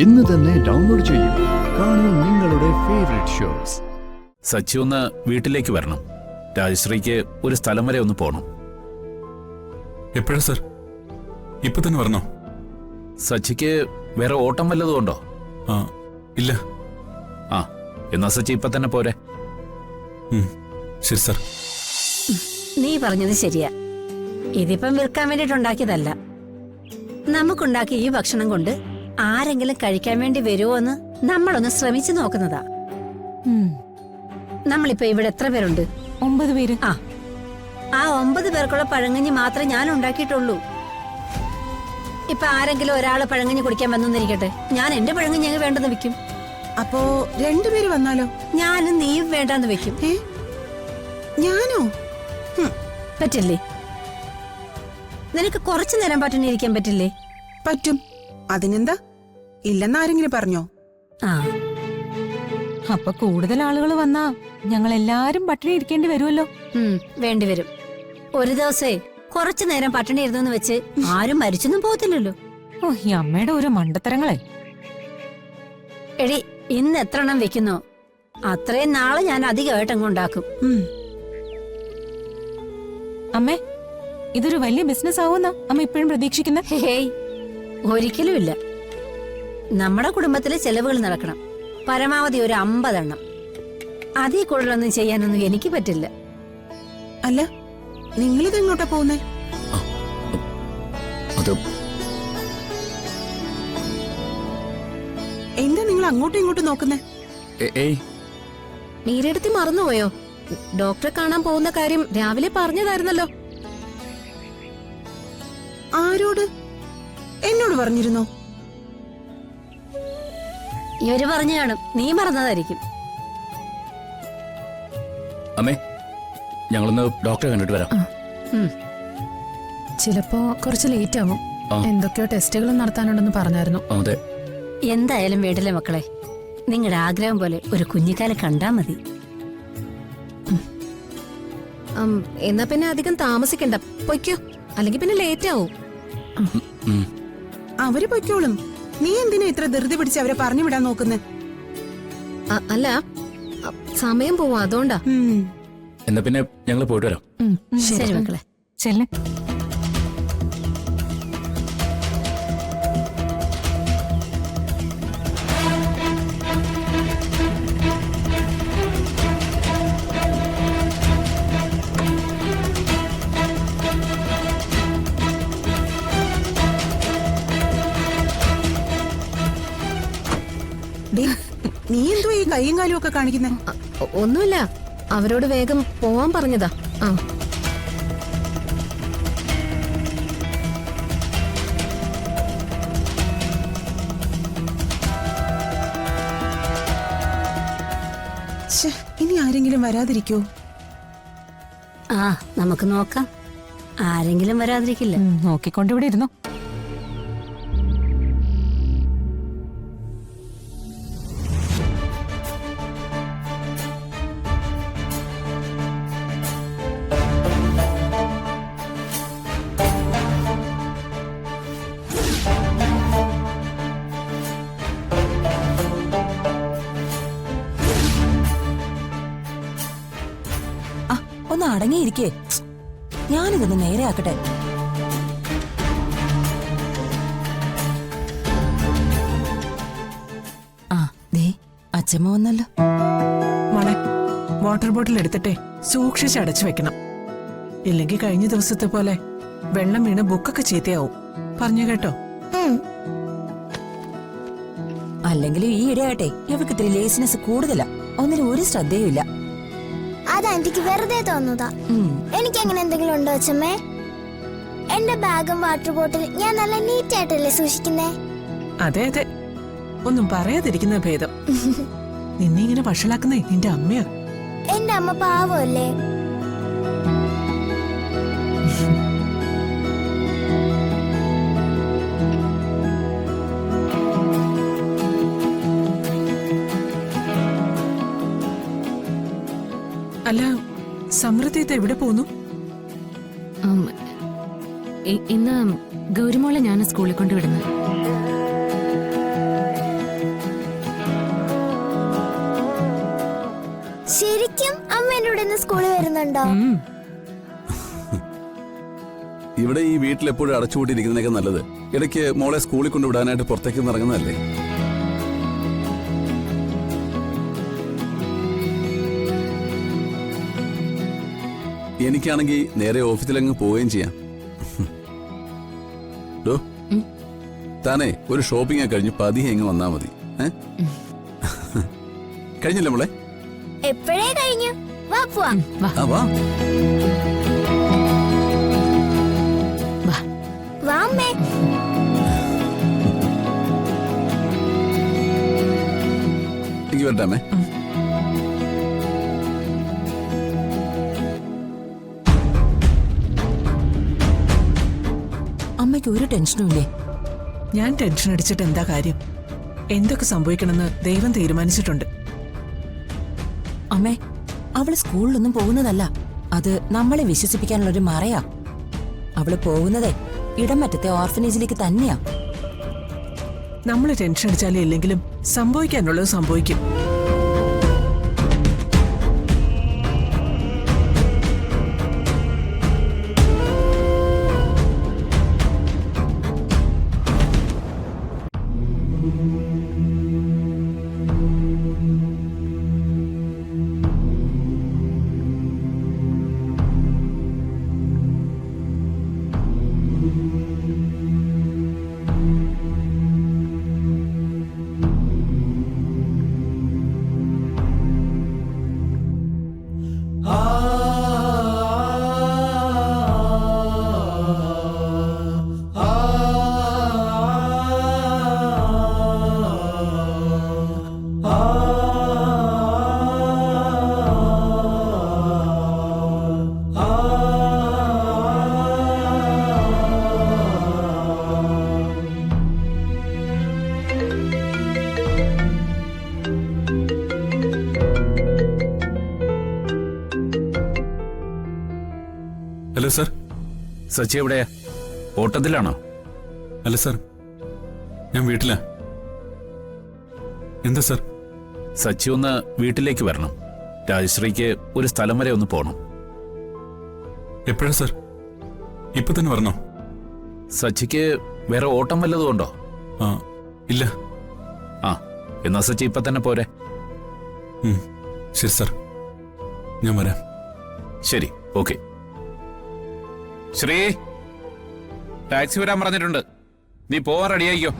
ഇന്ന് തന്നെ ഡൗൺലോഡ് ചെയ്യൂ. കാണൂ നിങ്ങളുടെ ഫേവറേറ്റ് ഷോസ്. സച്ചി ഒന്ന് വീട്ടിലേക്ക് വരണം. രാജശ്രീക്ക് ഒരു സ്ഥലം വരെ ഒന്ന് പോണം. എപ്പോഴാ സർ? ഇപ്പൊ തന്നെ വരണോ? സച്ചിക്ക് വേറെ ഓട്ടം വല്ലതും ഉണ്ടോ? ആ ഇല്ല. ആ എന്നാ സച്ചി ഇപ്പൊ തന്നെ പോരെ. ശരി സർ. നീ പറഞ്ഞത് ശരിയാ. ഇതിപ്പം വിൽക്കാൻ വേണ്ടിട്ടുണ്ടാക്കിയതല്ല. നമുക്കുണ്ടാക്കിയ ഈ ഭക്ഷണം കൊണ്ട് ആരെങ്കിലും കഴിക്കാൻ വേണ്ടി വരുമോ എന്ന് നമ്മളൊന്ന് ശ്രമിച്ചു നോക്കുന്നതാ. നമ്മളിപ്പോ ഇവിടെ എത്ര പേരുണ്ട്? 9 പേര്. ആ 9 പേർക്കുള്ള പഴങ്കഞ്ഞി മാത്രമേ ഞാൻ ഉണ്ടാക്കിയിട്ടുള്ളൂ. ഇപ്പൊ ആരെങ്കിലും ഒരാള് പഴങ്കഞ്ഞി കുടിക്കാൻ വന്നിരിക്കട്ടെ, ഞാൻ എന്റെ പഴങ്കഞ്ഞി ഞങ്ങൾ വേണ്ടെന്ന് വെക്കും. അപ്പോ 2 പേര് വന്നാലോ? ഞാനും നീയും വേണ്ടാന്ന് വെക്കും. ഞാനോ? പറ്റില്ലേ? നിനക്ക് കുറച്ചു നേരം പട്ടിണിയിരിക്കാൻ പറ്റില്ലേ? പറ്റും. അതിനെന്താ? ഇല്ലെന്ന് ആരെങ്കിലും പറഞ്ഞോ? അപ്പൊ കൂടുതൽ ആളുകൾ വന്നാ ഞങ്ങൾ എല്ലാരും പട്ടിണി ഇരിക്കേണ്ടി വരുമല്ലോ. വേണ്ടിവരും. ഒരു ദിവസേ കുറച്ചു നേരം പട്ടിണി ഇരുന്നെന്ന് വെച്ച് ആരും മരിച്ചൊന്നും പോകത്തില്ലല്ലോ. ഓ, ഈ അമ്മയുടെ ഓരോ മണ്ടത്തരങ്ങളെ. എടി, ഇന്ന് എത്ര എണ്ണം വെക്കുന്നോ അത്രയും നാളെ ഞാൻ അധികമായിട്ട് അങ്ങ് ഉണ്ടാക്കും. അമ്മേ, ഇതൊരു വലിയ ബിസിനസ് ആവുന്ന അമ്മ ഇപ്പോഴും പ്രതീക്ഷിക്കുന്ന? ഹേയ്, ഒരിക്കലും ഇല്ല. നമ്മുടെ കുടുംബത്തിലെ ചെലവുകൾ നടക്കണം. പരമാവധി ഒരു 50 എണ്ണം. അതിൽ കൂടുതലൊന്നും ചെയ്യാനൊന്നും എനിക്ക് പറ്റില്ല. അല്ല, നിങ്ങളിത് എങ്ങോട്ടാ പോകുന്നേ? എന്താ നിങ്ങൾ അങ്ങോട്ടും ഇങ്ങോട്ടും നോക്കുന്നേ? മീരെടുത്തി മറന്നുപോയോ? ഡോക്ടറെ കാണാൻ പോകുന്ന കാര്യം രാവിലെ പറഞ്ഞതായിരുന്നല്ലോ. ആരോട്? എന്നോട് പറഞ്ഞിരുന്നോ? ഇവര് പറഞ്ഞു കാണും, നീ മറന്നതായിരിക്കും. അമ്മേ, ഞങ്ങളൊന്ന് ഡോക്ടറെ കണ്ടിട്ട് വരാം. ചിലപ്പോ കുറച്ച് ലേറ്റ് ആവും. എന്തൊക്കെയോ ടെസ്റ്റുകളും നടത്താനുണ്ടെന്ന് പറഞ്ഞായിരുന്നു. അതെ. എന്തായാലും വീട്ടിലെ മക്കളെ, നിങ്ങളുടെ ആഗ്രഹം പോലെ ഒരു കുഞ്ഞിക്കാലം കണ്ടാ മതി. എന്നാ പിന്നെ അധികം താമസിക്കണ്ട, പൊയ്ക്കോ. അല്ലെങ്കിൽ പിന്നെ ലേറ്റ് ആവും. അവര് പൊയ്ക്കോളും. നീ എന്തിനാ ഇത്ര ധൃതി പിടിച്ച് അവരെ പറഞ്ഞു വിടാൻ നോക്കുന്നേ? അല്ല, സമയം പോവും, അതുകൊണ്ടാ. എന്നാ പിന്നെ ഞങ്ങൾ പോയിട്ട് വരാം. ശരി മക്കളെ, ചെല്ല്. നീ എന്തോ ഈ കൈയും കാലും ഒക്കെ കാണിക്കുന്നേ? ഒന്നുമില്ല, അവരോട് വേഗം പോവാൻ പറഞ്ഞതാ. ഇനി ആരെങ്കിലും വരാതിരിക്കോ? നമുക്ക് നോക്കാം. ആരെങ്കിലും വരാതിരിക്കില്ല. നോക്കിക്കൊണ്ട് ഇവിടെ ഇരുന്നോ. ഒന്ന് അടങ്ങിയിരിക്കേ, ഞാനിതൊന്ന് നേരെയാക്കട്ടെ. അച്ഛമ്മ വന്നല്ലോ. മോളെ, വാട്ടർ ബോട്ടിൽ എടുത്തിട്ടെ സൂക്ഷിച്ച് അടച്ചു വെക്കണം. ഇല്ലെങ്കിൽ കഴിഞ്ഞ ദിവസത്തെ പോലെ വെള്ളം വീണ് ബുക്കൊക്കെ ചീത്തയാവും. പറഞ്ഞു കേട്ടോ? അല്ലെങ്കിലും ഈ ഇടയാട്ടെ ഇവർക്ക് ഇത്തിരി ലേസിനെസ് കൂടുതലാ. ഒന്നിനും ഒരു ശ്രദ്ധയും ഇല്ല. അതെനിക്ക് വെറുതെ തോന്നുന്നതാ. എനിക്ക് അങ്ങനെ എന്തെങ്കിലും ഉണ്ടോ അച്ഛമ്മേ? എന്റെ ബാഗും വാട്ടർ ബോട്ടിൽ ഞാൻ നല്ല നീറ്റ് ആയിട്ടല്ലേ സൂക്ഷിക്കുന്നേ? അതെ അതെ, ഒന്നും പറയാതിരിക്കുന്ന ഭേദം. നിന്നെ ഇങ്ങനെ വഷളാക്കുന്നേ നിന്റെ അമ്മയാ. എന്റെ അമ്മ പാവല്ലേ? അല്ല, സമൃദ്ധിയത്തെ എവിടെ പോന്നു? ഇന്ന് ഗൗരിമോളെ ഞാൻ സ്കൂളിൽ കൊണ്ടുവിടുന്നു. ശരിക്കും അമ്മ എന്റെ കൂടെ ഇന്ന് സ്കൂളിൽ വരുന്നുണ്ടോ? ഇവിടെ ഈ വീട്ടിൽ എപ്പോഴും അടച്ചുപൂട്ടിയിരിക്കുന്നതിനൊക്കെ നല്ലത് ഇടയ്ക്ക് മോളെ സ്കൂളിൽ കൊണ്ടുവിടാനായിട്ട് പുറത്തേക്ക് ഇറങ്ങുന്നതല്ലേ. എനിക്കാണെങ്കിൽ നേരെ ഓഫീസിലങ്ങ് പോവുകയും ചെയ്യാം. ഡോ, താനേ ഒരു ഷോപ്പിംഗ് കഴിഞ്ഞ് പതിയെ ഇങ്ങ് വന്നാ മതി. കഴിഞ്ഞില്ലേ മോളെ? എപ്പോഴേ കഴിഞ്ഞു. വാ പോവാം. ആ വാ വാ അമ്മേ. എനിക്ക് വരട്ടാമേ. അമ്മയ്ക്ക് ഒരു ടെൻഷനും ഇല്ലേ? ഞാൻ ടെൻഷൻ അടിച്ചിട്ട് എന്താ കാര്യം? എന്തൊക്കെ സംഭവിക്കണമെന്ന് ദൈവം തീരുമാനിച്ചിട്ടുണ്ട്. അമ്മേ, അവള് സ്കൂളിലൊന്നും പോകുന്നതല്ല. അത് നമ്മളെ വിശ്വസിപ്പിക്കാനുള്ള ഒരു മറയാ. അവള് പോകുന്നതേ ഇടമറ്റത്തെ ഓർഫനേജിലേക്ക് തന്നെയാ. നമ്മൾ ടെൻഷൻ അടിച്ചാലേ ഇല്ലെങ്കിലും സംഭവിക്കാനുള്ളത് സംഭവിക്കും. Hello sir. സച്ചി എവിടെയാ? ഓട്ടത്തിലാണോ? അല്ല സാർ, ഞാൻ വീട്ടിലാ. എന്താ സാർ? സച്ചി ഒന്ന് വീട്ടിലേക്ക് വരണം. രാജശ്രീക്ക് ഒരു സ്ഥലം വരെ ഒന്ന് പോണം. എപ്പോഴാ സാർ? ഇപ്പൊ തന്നെ വരണോ? സച്ചിക്ക് വേറെ ഓട്ടം വല്ലതും ഉണ്ടോ? ആ, ഇല്ല. ആ, എന്നാ സച്ചി ഇപ്പൊ തന്നെ പോരെ. ശരി സാർ, ഞാൻ വരാം. ശരി, ഓക്കെ. ശ്രീ, ടാക്സി വരാൻ പറഞ്ഞിട്ടുണ്ട്. നീ പോവാൻ റെഡിയായിക്കോ.